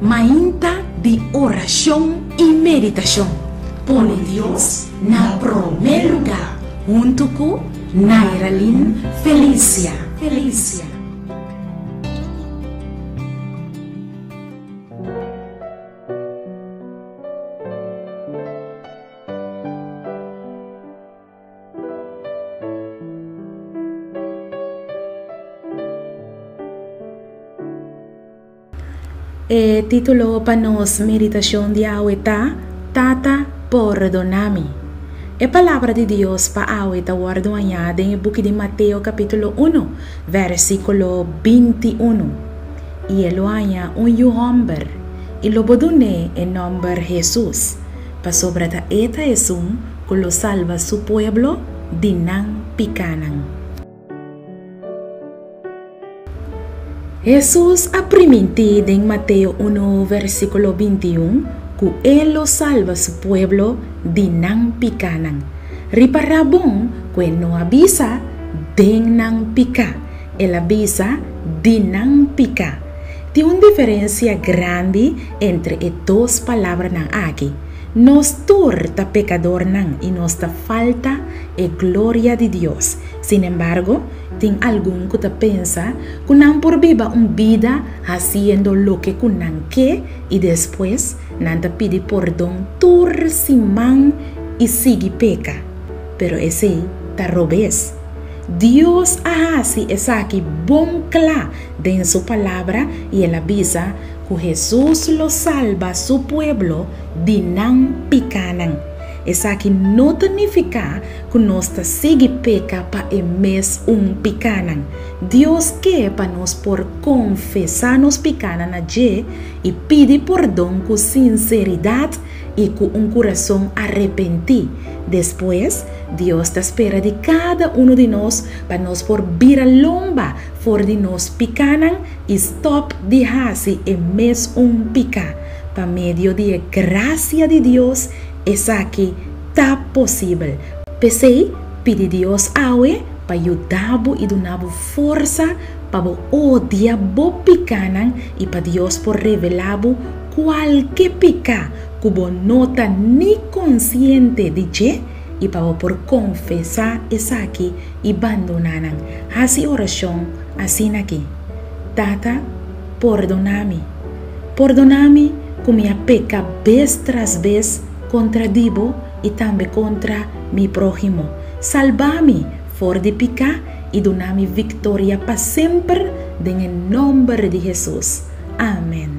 Mainta de oración y meditación. Pone Dios na primer lugar. Junto con Nairalyn Felicia. Título para nos meditación de ahorita, Tata perdonami. A palavra de Deus para ahorita guardada en el book de Mateo capítulo 1, versículo 21. Y él haya un hombre y lo bodune en nombre de Jesús. Para sobre esta es un que lo salva su pueblo dinan picanan. Jesús ha prometido en Mateo 1, versículo 21, que Él lo salva su pueblo de nan picanan. Riparabón que no avisa de nan pica, Él avisa de nan pica. Tiene una diferencia grande entre estas dos palabras aquí. Nos torta pecador nan y nos da falta de gloria de Dios. Sin embargo, tiene algún que te piensa que nan por viva una vida haciendo lo que nan que y después nan te pide perdón torciman y sigue peca. Pero ese te robes. Dios así es aquí bon cla de su palabra y él avisa que Jesús lo salva a su pueblo de nan picanan. Es aquí no significa que nos sigue peca para emes un picanan. Dios que para nos por confesar nos picanan allí y pide perdón con sinceridad y con un corazón arrepentido. Después, Dios te espera de cada uno de nos para nos por vira lomba for de nos picanan y stop de hasi emes un pica. Para medio de gracia de Dios, es aquí está posible. Pese pide Dios awe para ayudar y donar fuerza para odiar bo picanan y para Dios por revelar cualquier pica que no está ni consciente de que y para por confesar es aquí y abandonaran. Así oración, así aquí. Tata, perdonami que me peca vez tras vez contra Divo y también contra mi prójimo. Salvame for de pica y doname victoria para siempre en el nombre de Jesús. Amén.